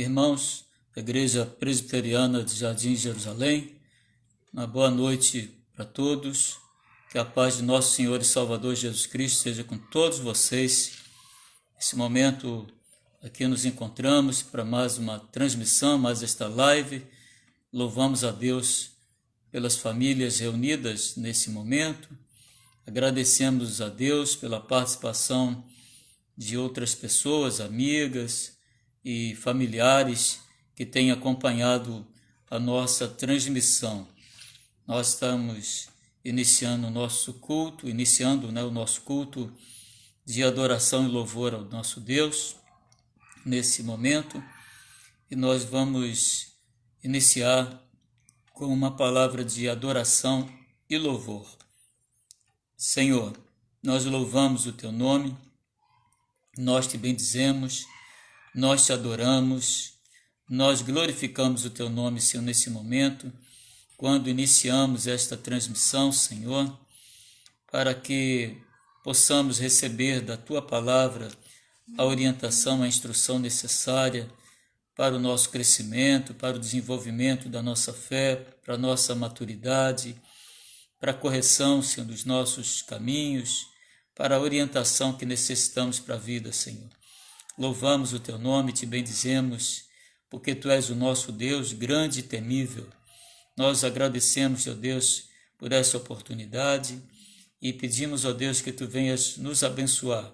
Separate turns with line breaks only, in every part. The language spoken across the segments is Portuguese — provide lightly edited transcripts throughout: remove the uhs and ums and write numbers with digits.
irmãos da Igreja Presbiteriana de Jardim Jerusalém, uma boa noite para todos, que a paz de nosso Senhor e Salvador Jesus Cristo seja com todos vocês. Nesse momento aqui nos encontramos para mais uma transmissão, mais esta live. Louvamos a Deus pelas famílias reunidas nesse momento, agradecemos a Deus pela participação de outras pessoas, amigas e familiares que têm acompanhado a nossa transmissão. Nós estamos iniciando o nosso culto de adoração e louvor ao nosso Deus nesse momento, e nós vamos iniciar com uma palavra de adoração e louvor. Senhor, nós louvamos o Teu nome, nós Te bendizemos, nós Te adoramos, nós glorificamos o Teu nome, Senhor, nesse momento, quando iniciamos esta transmissão, Senhor, para que possamos receber da Tua palavra a orientação, a instrução necessária para o nosso crescimento, para o desenvolvimento da nossa fé, para a nossa maturidade, para a correção, Senhor, dos nossos caminhos, para a orientação que necessitamos para a vida, Senhor. Louvamos o Teu nome, Te bendizemos, porque Tu és o nosso Deus grande e temível. Nós agradecemos, ó Deus, por essa oportunidade e pedimos, ó Deus, que Tu venhas nos abençoar,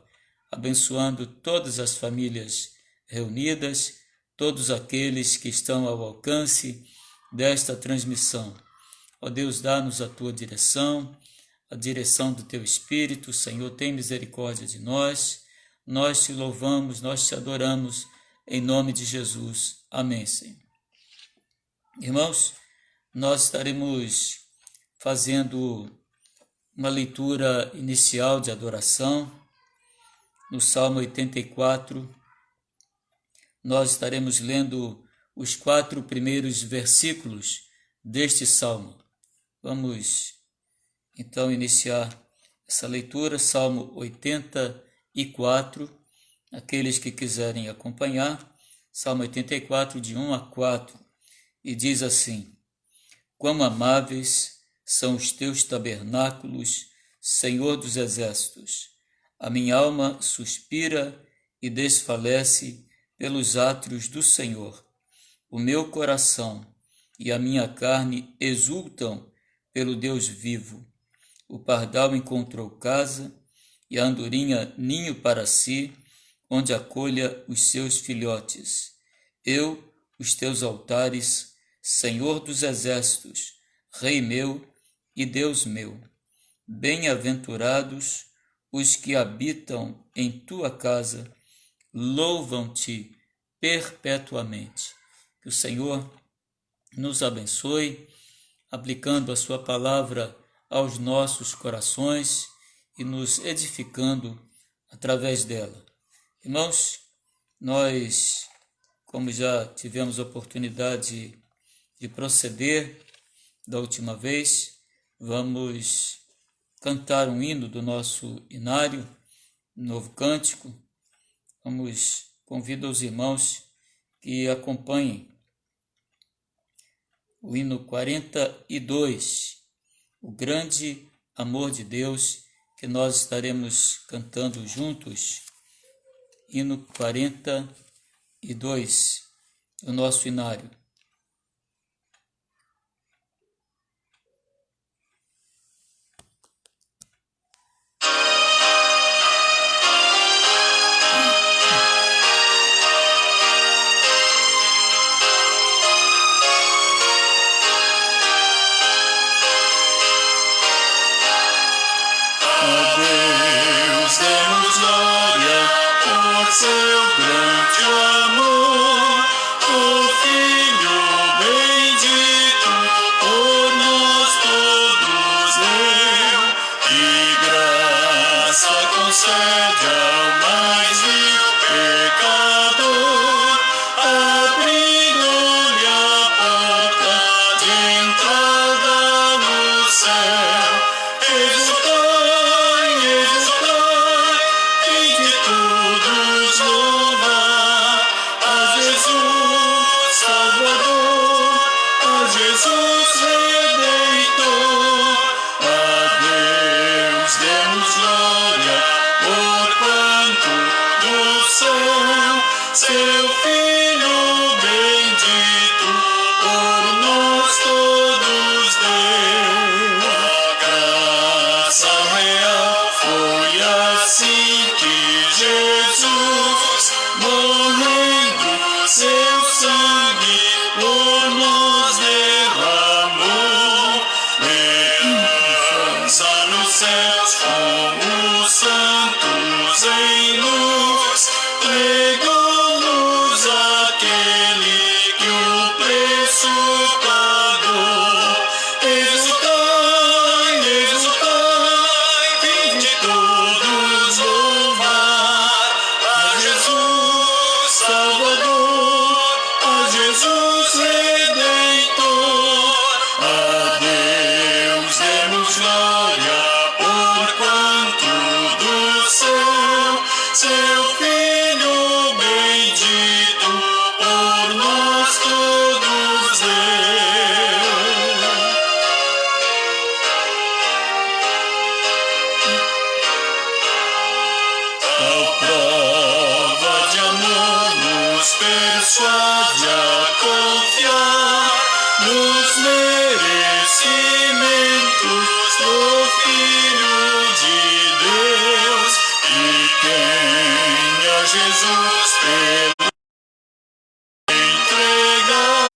abençoando todas as famílias reunidas, todos aqueles que estão ao alcance desta transmissão. Ó Deus, dá-nos a Tua direção, a direção do Teu Espírito. Senhor, tem misericórdia de nós. Nós Te louvamos, nós Te adoramos, em nome de Jesus. Amém, Senhor. Irmãos, nós estaremos fazendo uma leitura inicial de adoração no Salmo 84. Nós estaremos lendo os 4 primeiros versículos deste Salmo. Vamos, então, iniciar essa leitura, Salmo 84, aqueles que quiserem acompanhar, Salmo 84, de 1 a 4, e diz assim: Quão amáveis são os teus tabernáculos, Senhor dos exércitos! A minha alma suspira e desfalece pelos átrios do Senhor. O meu coração e a minha carne exultam pelo Deus vivo. O pardal encontrou casa e a andorinha ninho para si, onde acolha os seus filhotes. Eu, os teus altares, Senhor dos exércitos, Rei meu e Deus meu. Bem-aventurados os que habitam em tua casa, louvam-te perpetuamente. Que o Senhor nos abençoe, aplicando a sua palavra aos nossos corações e nos edificando através dela. Irmãos, nós, como já tivemos a oportunidade de proceder da última vez, vamos cantar um hino do nosso inário, novo cântico. Convido os irmãos que acompanhem o hino 42, o grande amor de Deus, que nós estaremos cantando juntos. Hino 42, o nosso inário.
Seu grande amor, o Filho bendito, por nós todos deu, e graça concede ao mais vil pecador, abrindo-lhe a porta de entrada no céu. Exultai, exultai, e de todos louvar. seu Filho bendito, por nós todos deu. A graça real foi assim que Jesus, morrendo, seu sangue por nós derramou. Herança nos céus com os santos em luz, legou-nos aquele que o preço pagou. Exultai, exultai, vinde todos louvar a Jesus Salvador, a Jesus Redentor. A Deus demos glória, porquanto do céu seu Filho bendito por nós todos deu. A prova de amor nos persuade a confiar nos merecimentos do Filho de Deus. E quem a Jesus pelo entregar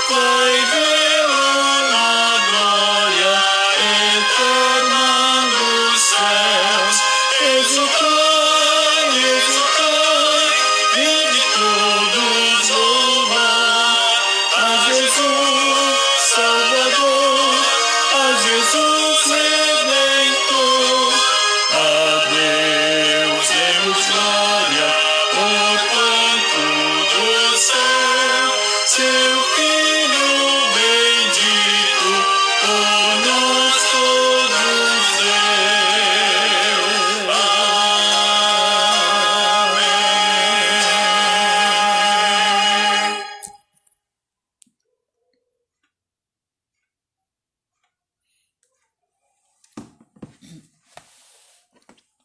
vai vê-lo na glória eterna dos céus. Exultai, exultai, vinde todos louvar a Jesus Salvador, a Jesus Redentor. A Deus demos glória, porquanto do céu seu Filho bendito por nós todos deu. Amém.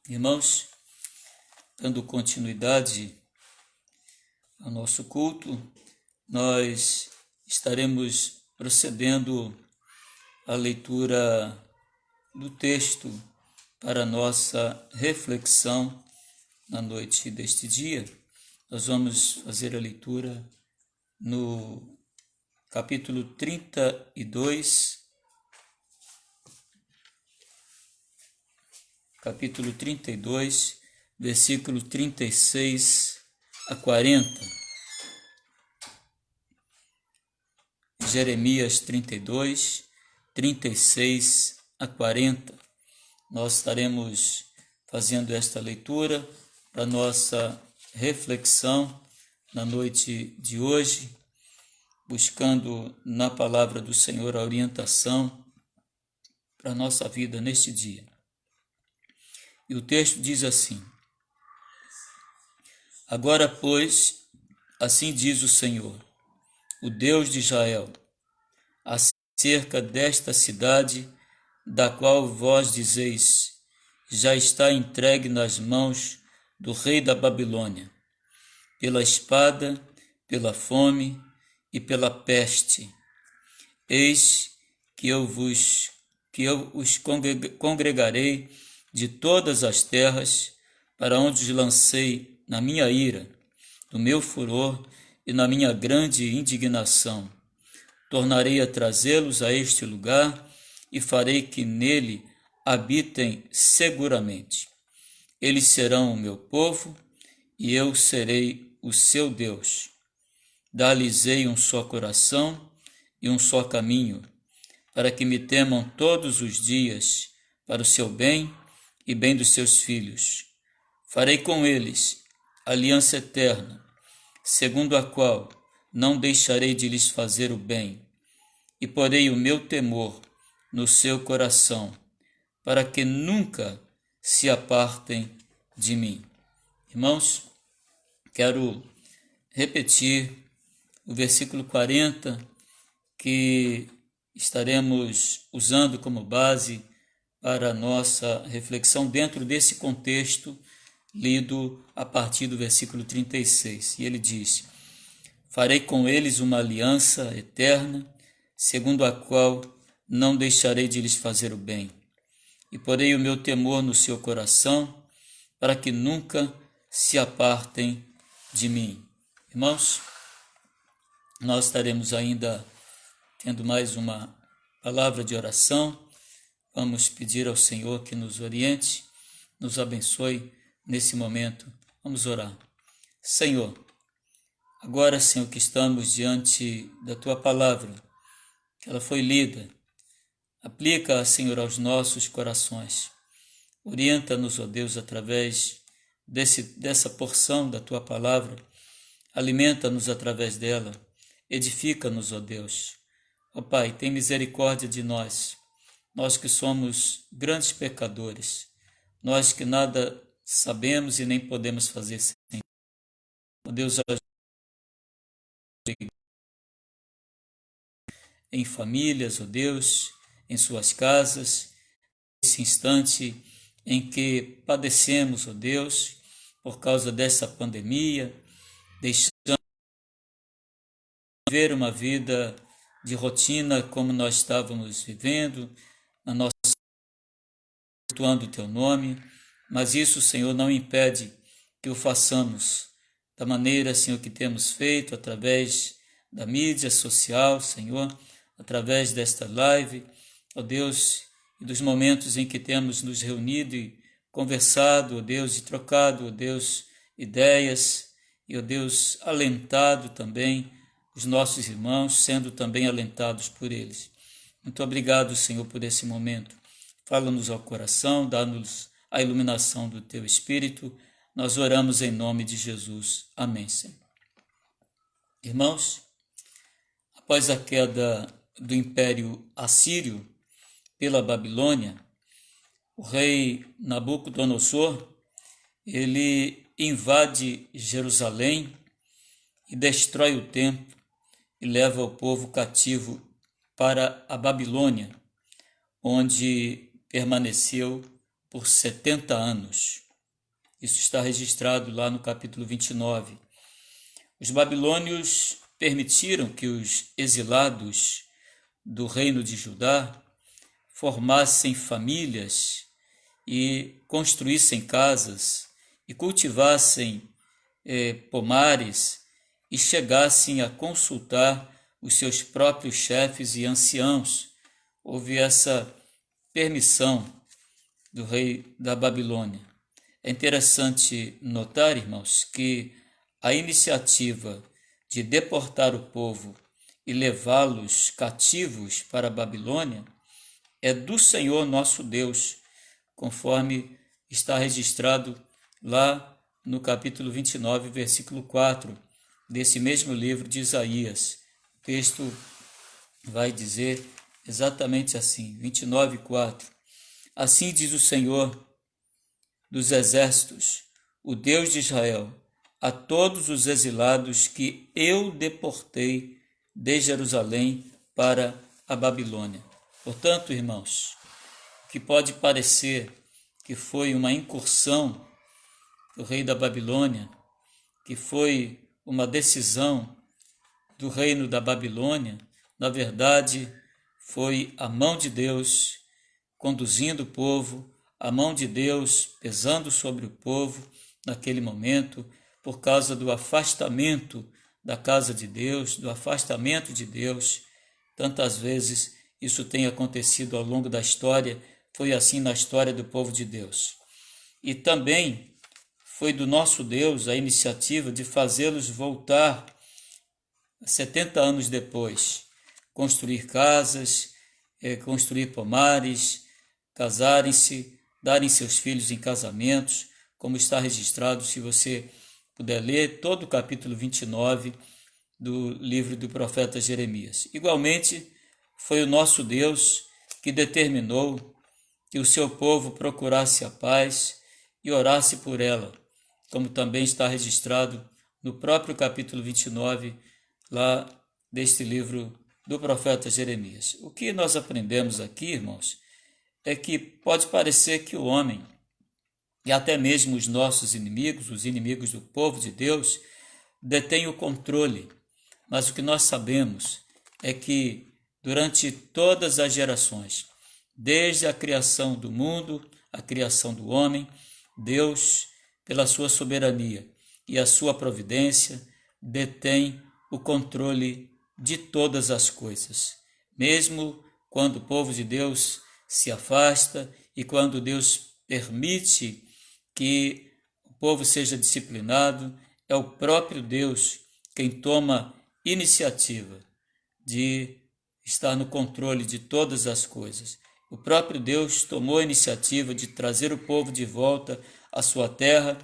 Irmãos, dando continuidade ao nosso culto, nós estaremos procedendo à leitura do texto para a nossa reflexão na noite deste dia. Nós vamos fazer a leitura no capítulo 32, versículo 36 a 40. Jeremias 32, 36 a 40. Nós estaremos fazendo esta leitura para nossa reflexão na noite de hoje, buscando na palavra do Senhor a orientação para a nossa vida neste dia. E o texto diz assim: Agora, pois, assim diz o Senhor, o Deus de Israel, acerca desta cidade, da qual vós dizeis, já está entregue nas mãos do rei da Babilônia, pela espada, pela fome e pela peste. Eis que eu os congregarei de todas as terras, para onde os lancei na minha ira, no meu furor e na minha grande indignação. Tornarei a trazê-los a este lugar e farei que nele habitem seguramente. Eles serão o meu povo e eu serei o seu Deus. Dar-lhes-ei um só coração e um só caminho, para que me temam todos os dias, para o seu bem e bem dos seus filhos. Farei com eles aliança eterna, segundo a qual não deixarei de lhes fazer o bem, e porei o meu temor no seu coração, para que nunca se apartem de mim. Irmãos, quero repetir o versículo 40, que estaremos usando como base para a nossa reflexão dentro desse contexto lido a partir do versículo 36. E ele diz: farei com eles uma aliança eterna, segundo a qual não deixarei de lhes fazer o bem. E porei o meu temor no seu coração, para que nunca se apartem de mim. Irmãos, nós estaremos ainda tendo mais uma palavra de oração. Vamos pedir ao Senhor que nos oriente, nos abençoe nesse momento. Vamos orar. Senhor, agora, Senhor, que estamos diante da Tua palavra, que ela foi lida, aplica, Senhor, aos nossos corações. Orienta-nos, ó Deus, através dessa porção da Tua palavra. Alimenta-nos através dela. Edifica-nos, ó Deus. Ó Pai, tem misericórdia de nós. Nós que somos grandes pecadores. Nós que nada sabemos e nem podemos fazer sem. Ó Deus, em famílias, ó Deus, em suas casas, nesse instante em que padecemos, ó Deus, por causa dessa pandemia, deixando de viver uma vida de rotina como nós estávamos vivendo, na nossa cultuando o Teu nome, mas isso, Senhor, não impede que o façamos da maneira, Senhor, que temos feito, através da mídia social, Senhor, através desta live, ó Deus, e dos momentos em que temos nos reunido e conversado, ó Deus, e trocado, ó Deus, ideias, e, ó Deus, alentado também os nossos irmãos, sendo também alentados por eles. Muito obrigado, Senhor, por esse momento. Fala-nos ao coração, dá-nos a iluminação do Teu Espírito. Nós oramos em nome de Jesus. Amém, Senhor. Irmãos, após a queda do Império Assírio pela Babilônia, o rei Nabucodonosor, ele invade Jerusalém e destrói o templo e leva o povo cativo para a Babilônia, onde permaneceu por 70 anos. Isso está registrado lá no capítulo 29. Os babilônios permitiram que os exilados do reino de Judá formassem famílias e construíssem casas e cultivassem pomares e chegassem a consultar os seus próprios chefes e anciãos. Houve essa permissão do rei da Babilônia. É interessante notar, irmãos, que a iniciativa de deportar o povo e levá-los cativos para a Babilônia é do Senhor nosso Deus, conforme está registrado lá no capítulo 29, versículo 4, desse mesmo livro de Isaías. O texto vai dizer exatamente assim, 29, 4. Assim diz o Senhor dos exércitos, o Deus de Israel, a todos os exilados que eu deportei de Jerusalém para a Babilônia. Portanto, irmãos, que pode parecer que foi uma incursão do rei da Babilônia, que foi uma decisão do reino da Babilônia, na verdade, foi a mão de Deus conduzindo o povo, a mão de Deus pesando sobre o povo naquele momento, por causa do afastamento da casa de Deus, do afastamento de Deus. Tantas vezes isso tem acontecido ao longo da história, foi assim na história do povo de Deus. E também foi do nosso Deus a iniciativa de fazê-los voltar 70 anos depois, construir casas, construir pomares, casarem-se, darem seus filhos em casamentos, como está registrado, se você puder ler todo o capítulo 29 do livro do profeta Jeremias. Igualmente, foi o nosso Deus que determinou que o seu povo procurasse a paz e orasse por ela, como também está registrado no próprio capítulo 29, lá deste livro do profeta Jeremias. O que nós aprendemos aqui, irmãos, é que pode parecer que o homem e até mesmo os nossos inimigos, os inimigos do povo de Deus, detêm o controle. Mas o que nós sabemos é que durante todas as gerações, desde a criação do mundo, a criação do homem, Deus, pela sua soberania e a sua providência, detém o controle de todas as coisas. Mesmo quando o povo de Deus se afasta e quando Deus permite que o povo seja disciplinado, é o próprio Deus quem toma iniciativa de estar no controle de todas as coisas. O próprio Deus tomou a iniciativa de trazer o povo de volta à sua terra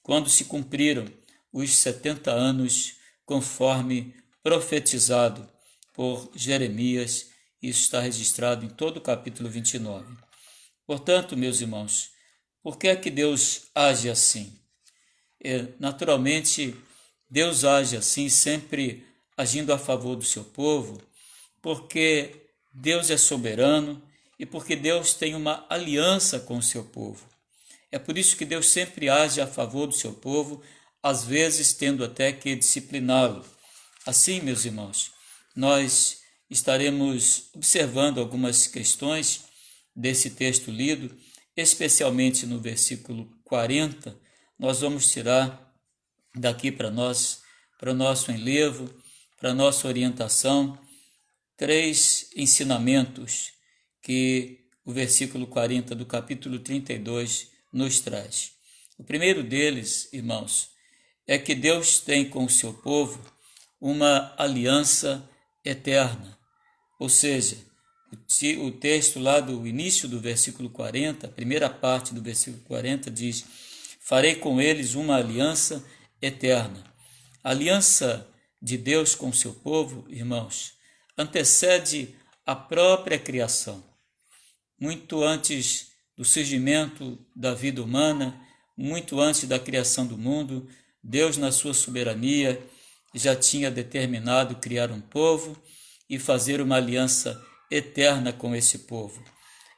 quando se cumpriram os 70 anos, conforme profetizado por Jeremias. Isso está registrado em todo o capítulo 29. Portanto, meus irmãos, por que é que Deus age assim? Naturalmente, Deus age assim, sempre agindo a favor do seu povo, porque Deus é soberano e porque Deus tem uma aliança com o seu povo. É por isso que Deus sempre age a favor do seu povo, às vezes tendo até que discipliná-lo. Assim, meus irmãos, nós estaremos observando algumas questões desse texto lido, especialmente no versículo 40. Nós vamos tirar daqui para o nosso enlevo, para a nossa orientação, 3 ensinamentos que o versículo 40 do capítulo 32 nos traz. O primeiro deles, irmãos, é que Deus tem com o seu povo uma aliança eterna. Ou seja, o texto lá do início do versículo 40, a primeira parte do versículo 40 diz: farei com eles uma aliança eterna. A aliança de Deus com o seu povo, irmãos, antecede a própria criação. Muito antes do surgimento da vida humana, muito antes da criação do mundo, Deus, na sua soberania, já tinha determinado criar um povo e fazer uma aliança eterna com esse povo.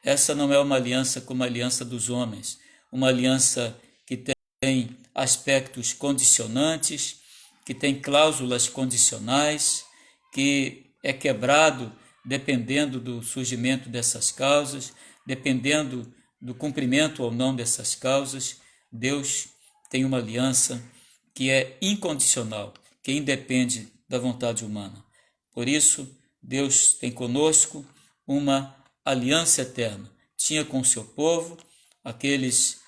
Essa não é uma aliança como a aliança dos homens, uma aliança que tem aspectos condicionantes, que tem cláusulas condicionais, que é quebrado dependendo do surgimento dessas causas, dependendo do cumprimento ou não dessas causas. Deus tem uma aliança que é incondicional, que independe da vontade humana. Por isso, Deus tem conosco uma aliança eterna. Tinha com o seu povo, aqueles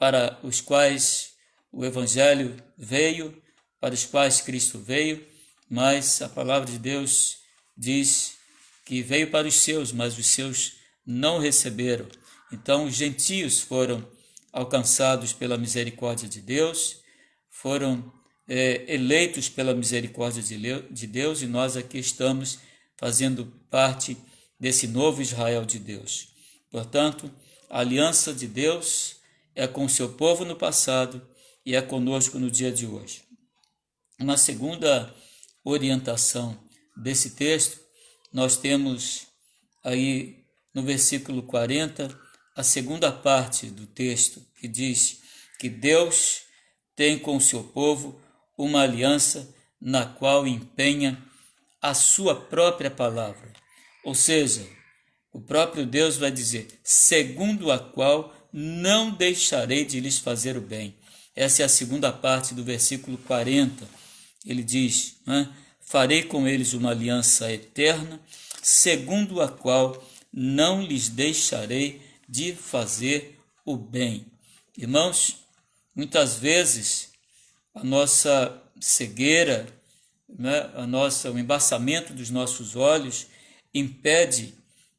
para os quais o Evangelho veio, para os quais Cristo veio, mas a palavra de Deus diz que veio para os seus, mas os seus não receberam. Então, os gentios foram alcançados pela misericórdia de Deus, foram eleitos pela misericórdia de Deus, e nós aqui estamos fazendo parte desse novo Israel de Deus. Portanto, a aliança de Deus é com o seu povo no passado e é conosco no dia de hoje. Uma segunda orientação desse texto, nós temos aí no versículo 40, a segunda parte do texto, que diz que Deus tem com o seu povo uma aliança na qual empenha a sua própria palavra. Ou seja, o próprio Deus vai dizer, segundo a qual não deixarei de lhes fazer o bem. Essa é a segunda parte do versículo 40. Ele diz, farei com eles uma aliança eterna, segundo a qual não lhes deixarei de fazer o bem. Irmãos, muitas vezes a nossa cegueira, o embaçamento dos nossos olhos impede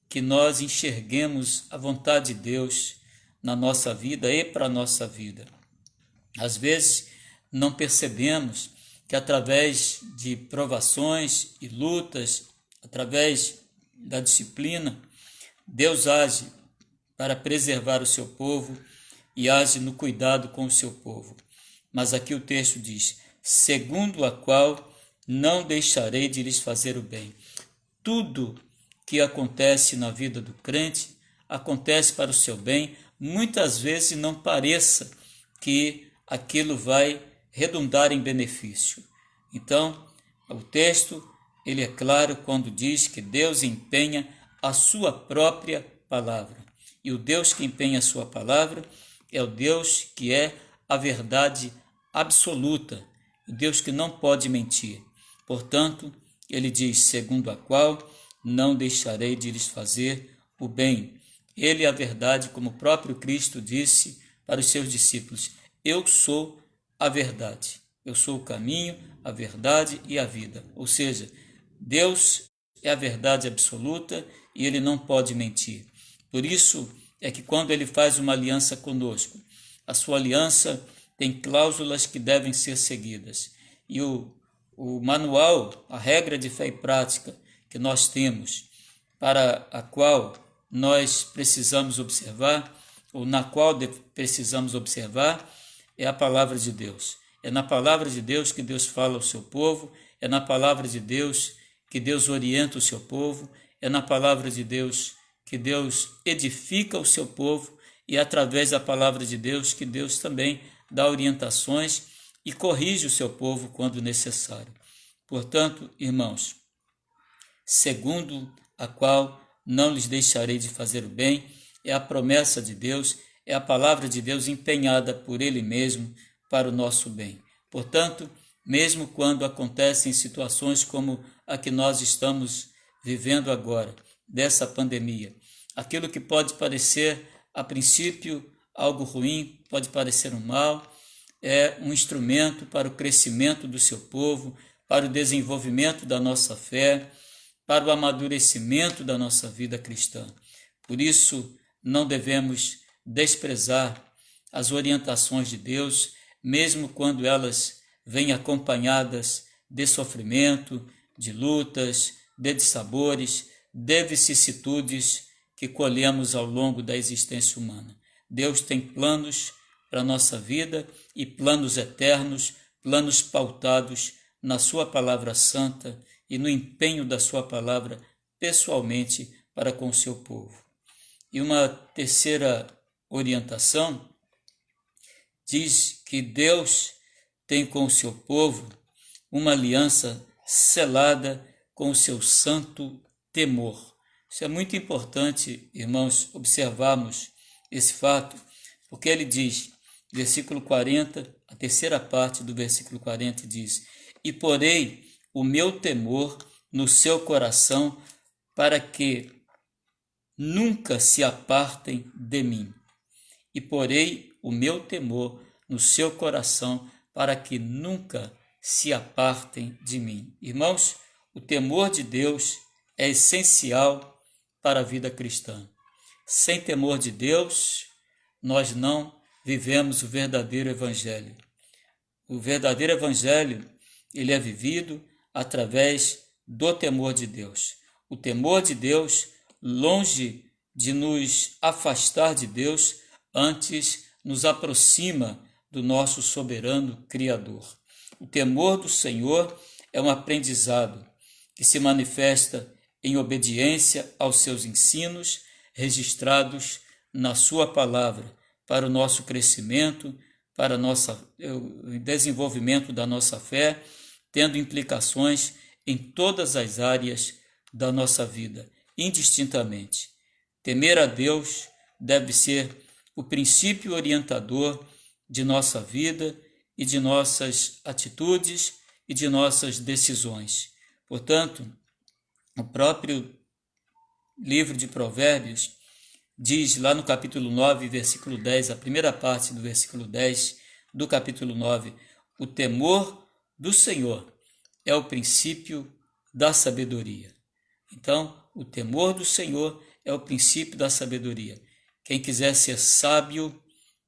que nós enxerguemos a vontade de Deus na nossa vida e para a nossa vida. Às vezes não percebemos que através de provações e lutas, através da disciplina, Deus age para preservar o seu povo e age no cuidado com o seu povo. Mas aqui o texto diz, segundo a qual não deixarei de lhes fazer o bem. Tudo que acontece na vida do crente acontece para o seu bem, muitas vezes não pareça que aquilo vai redundar em benefício. Então, o texto, ele é claro quando diz que Deus empenha a sua própria palavra. E o Deus que empenha a sua palavra é o Deus que é a verdade absoluta, o Deus que não pode mentir. Portanto, ele diz, segundo a qual não deixarei de lhes fazer o bem. Ele é a verdade, como o próprio Cristo disse para os seus discípulos, eu sou a verdade, eu sou o caminho, a verdade e a vida. Ou seja, Deus é a verdade absoluta e ele não pode mentir. Por isso é que quando ele faz uma aliança conosco, a sua aliança tem cláusulas que devem ser seguidas. E o manual, a regra de fé e prática que nós temos, para a qual nós precisamos observar, ou na qual precisamos observar, é a palavra de Deus. É na palavra de Deus que Deus fala ao seu povo, é na palavra de Deus que Deus orienta o seu povo, é na palavra de Deus que Deus edifica o seu povo e é através da palavra de Deus que Deus também dá orientações e corrige o seu povo quando necessário. Portanto, irmãos, segundo a qual não lhes deixarei de fazer o bem, é a promessa de Deus, é a palavra de Deus empenhada por Ele mesmo para o nosso bem. Portanto, mesmo quando acontecem situações como a que nós estamos vivendo agora, dessa pandemia, aquilo que pode parecer, a princípio, algo ruim, pode parecer um mal, é um instrumento para o crescimento do seu povo, para o desenvolvimento da nossa fé, para o amadurecimento da nossa vida cristã. Por isso, não devemos desprezar as orientações de Deus, mesmo quando elas vêm acompanhadas de sofrimento, de lutas, de dissabores, de vicissitudes que colhemos ao longo da existência humana. Deus tem planos para a nossa vida e planos eternos, planos pautados na sua palavra santa e no empenho da sua palavra pessoalmente para com o seu povo. E uma terceira orientação diz que Deus tem com o seu povo uma aliança selada com o seu santo temor. Isso é muito importante, irmãos, observarmos esse fato, porque ele diz, versículo 40, a terceira parte do versículo 40 diz, e porei o meu temor no seu coração para que nunca se apartem de mim. E porei o meu temor no seu coração para que nunca se apartem de mim. Irmãos, o temor de Deus é essencial para a vida cristã. Sem temor de Deus, nós não vivemos o verdadeiro evangelho. O verdadeiro evangelho, ele é vivido através do temor de Deus. O temor de Deus, longe de nos afastar de Deus, antes nos aproxima do nosso soberano Criador. O temor do Senhor é um aprendizado que se manifesta em obediência aos seus ensinos, registrados na sua palavra, para o nosso crescimento, para o desenvolvimento da nossa fé, tendo implicações em todas as áreas da nossa vida, indistintamente. Temer a Deus deve ser o princípio orientador de nossa vida e de nossas atitudes e de nossas decisões. Portanto, o próprio livro de Provérbios diz lá no capítulo 9, versículo 10, a primeira parte do versículo 10 do capítulo 9, o temor do Senhor é o princípio da sabedoria. Então, o temor do Senhor é o princípio da sabedoria. Quem quiser ser sábio,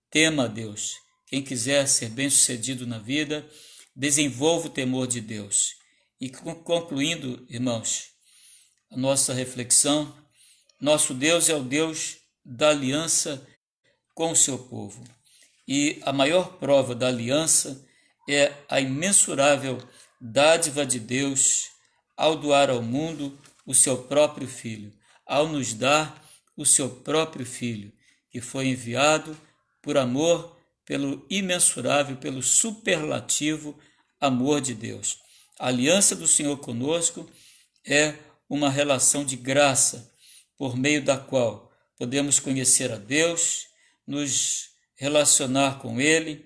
tema a Deus. Quem quiser ser bem-sucedido na vida, desenvolva o temor de Deus. E concluindo, irmãos, a nossa reflexão, nosso Deus é o Deus da aliança com o seu povo. E a maior prova da aliança é a imensurável dádiva de Deus ao doar ao mundo o seu próprio Filho, ao nos dar o seu próprio Filho, que foi enviado por amor pelo imensurável, pelo superlativo amor de Deus. A aliança do Senhor conosco é uma relação de graça, por meio da qual podemos conhecer a Deus, nos relacionar com Ele,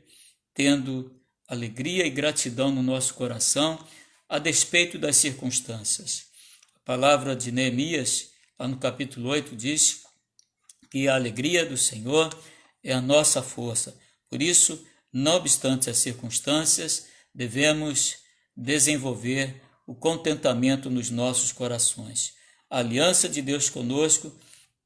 tendo alegria e gratidão no nosso coração, a despeito das circunstâncias. A palavra de Neemias, lá no capítulo 8, diz que a alegria do Senhor é a nossa força. Por isso, não obstante as circunstâncias, devemos desenvolver o contentamento nos nossos corações. A aliança de Deus conosco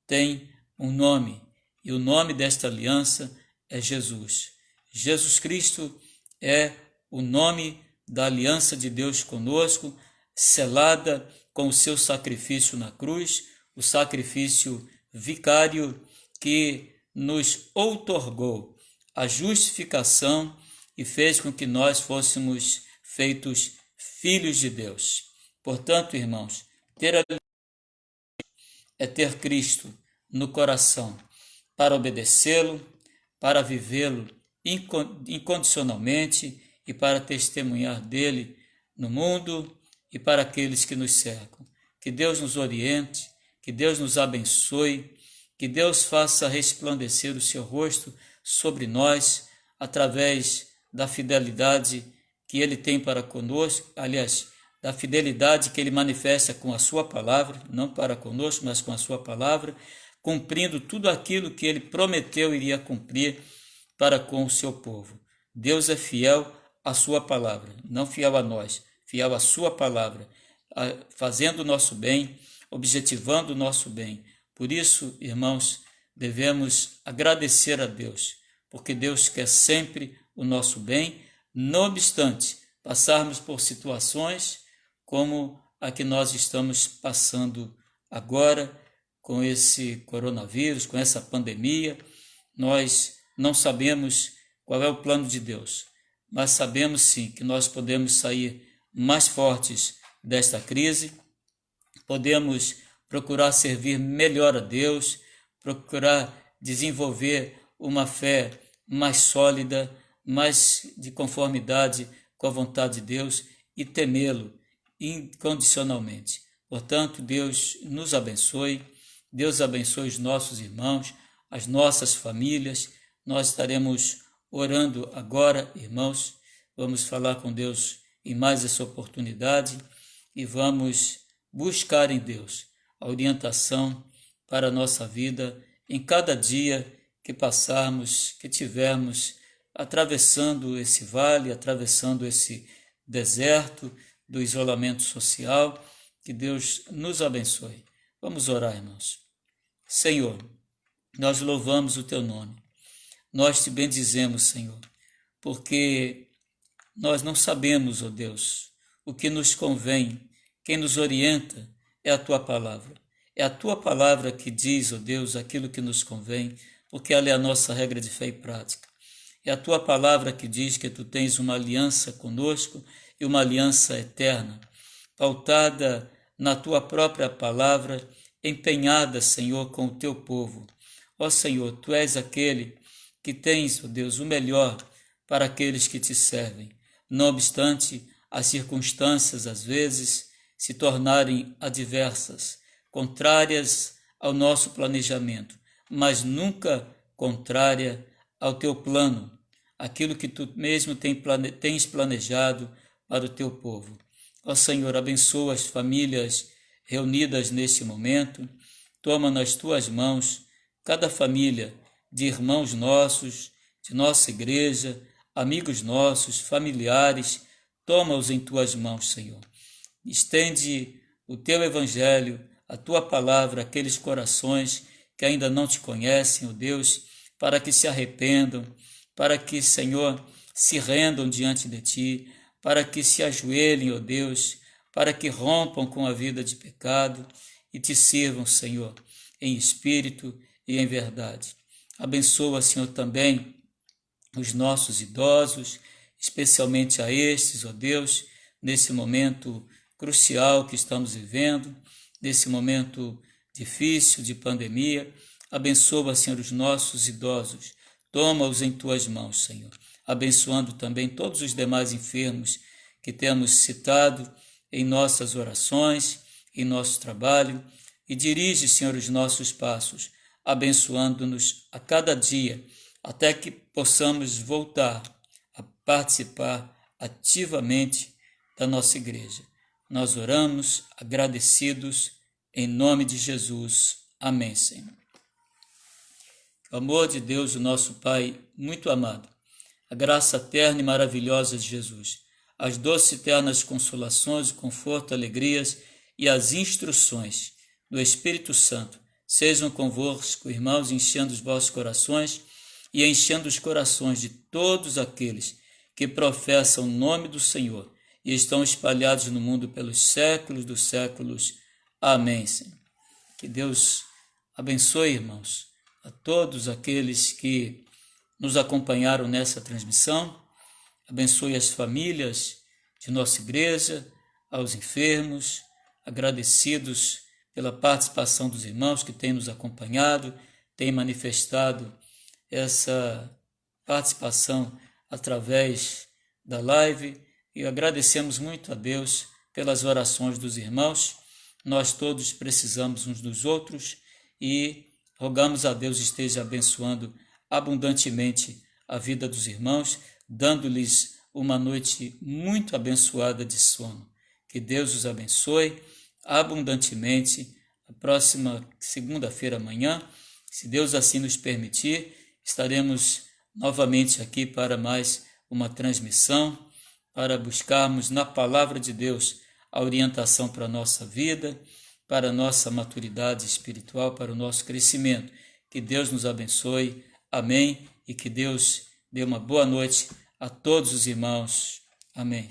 tem um nome, e o nome desta aliança é Jesus. Jesus Cristo é o nome da aliança de Deus conosco, selada com o seu sacrifício na cruz, o sacrifício vicário que nos outorgou a justificação e fez com que nós fôssemos feitos filhos de Deus. Portanto, irmãos, ter a é ter Cristo no coração para obedecê-lo, para vivê-lo incondicionalmente e para testemunhar dele no mundo e para aqueles que nos cercam. Que Deus nos oriente, que Deus nos abençoe, que Deus faça resplandecer o seu rosto sobre nós através da fidelidade que ele tem para conosco, aliás, da fidelidade que ele manifesta com a sua palavra, não para conosco, mas com a sua palavra, cumprindo tudo aquilo que ele prometeu iria cumprir para com o seu povo. Deus é fiel à sua palavra, não fiel a nós, fiel à sua palavra, fazendo o nosso bem, objetivando o nosso bem. Por isso, irmãos, devemos agradecer a Deus, porque Deus quer sempre o nosso bem, não obstante passarmos por situações como a que nós estamos passando agora com esse coronavírus, com essa pandemia. Nós não sabemos qual é o plano de Deus, mas sabemos sim que nós podemos sair mais fortes desta crise, podemos procurar servir melhor a Deus, procurar desenvolver uma fé mais sólida, mais de conformidade com a vontade de Deus e temê-lo incondicionalmente. Portanto, Deus nos abençoe, Deus abençoe os nossos irmãos, as nossas famílias. Nós estaremos orando agora, irmãos, vamos falar com Deus em mais essa oportunidade e vamos buscar em Deus a orientação para a nossa vida em cada dia que passarmos, que tivermos atravessando esse vale, atravessando esse deserto do isolamento social. Que Deus nos abençoe. Vamos orar, irmãos. Senhor, nós louvamos o teu nome. Nós te bendizemos, Senhor, porque nós não sabemos, ó Deus, o que nos convém. Quem nos orienta é a tua palavra. É a tua palavra que diz, ó Deus, aquilo que nos convém, porque ela é a nossa regra de fé e prática. É a tua palavra que diz que tu tens uma aliança conosco e uma aliança eterna, pautada na tua própria palavra, empenhada, Senhor, com o teu povo. Ó Senhor, tu és aquele que tens, ó Deus, o melhor para aqueles que te servem. Não obstante as circunstâncias, às vezes, se tornarem adversas, contrárias ao nosso planejamento, mas nunca contrária ao teu plano, aquilo que tu mesmo tens planejado para o teu povo. Ó Senhor, abençoa as famílias reunidas neste momento, toma nas tuas mãos cada família de irmãos nossos, de nossa igreja, amigos nossos, familiares, toma-os em tuas mãos, Senhor. Estende o teu evangelho, a tua palavra, àqueles corações que ainda não te conhecem, ó Deus, para que se arrependam, para que, Senhor, se rendam diante de ti, para que se ajoelhem, ó Deus, para que rompam com a vida de pecado e te sirvam, Senhor, em espírito e em verdade. Abençoa, Senhor, também os nossos idosos, especialmente a estes, ó Deus, nesse momento crucial que estamos vivendo, nesse momento difícil de pandemia. Abençoa, Senhor, os nossos idosos. Toma-os em tuas mãos, Senhor, abençoando também todos os demais enfermos que temos citado em nossas orações, em nosso trabalho, e dirige, Senhor, os nossos passos, abençoando-nos a cada dia, até que possamos voltar a participar ativamente da nossa igreja. Nós oramos agradecidos em nome de Jesus. Amém, Senhor. O amor de Deus, o nosso Pai muito amado, a graça eterna e maravilhosa de Jesus, as doces e eternas consolações, o conforto, alegrias e as instruções do Espírito Santo sejam convosco, irmãos, enchendo os vossos corações e enchendo os corações de todos aqueles que professam o nome do Senhor e estão espalhados no mundo pelos séculos dos séculos. Amém, Senhor. Que Deus abençoe, irmãos, a todos aqueles que nos acompanharam nessa transmissão. Abençoe as famílias de nossa igreja, aos enfermos, agradecidos pela participação dos irmãos que têm nos acompanhado, têm manifestado essa participação através da live, e agradecemos muito a Deus pelas orações dos irmãos. Nós todos precisamos uns dos outros e rogamos a Deus esteja abençoando abundantemente a vida dos irmãos, dando-lhes uma noite muito abençoada de sono. Que Deus os abençoe abundantemente. A próxima segunda-feira amanhã, se Deus assim nos permitir, estaremos novamente aqui para mais uma transmissão, para buscarmos na palavra de Deus a orientação para a nossa vida, para a nossa maturidade espiritual, para o nosso crescimento. Que Deus nos abençoe. Amém. E que Deus dê uma boa noite a todos os irmãos. Amém.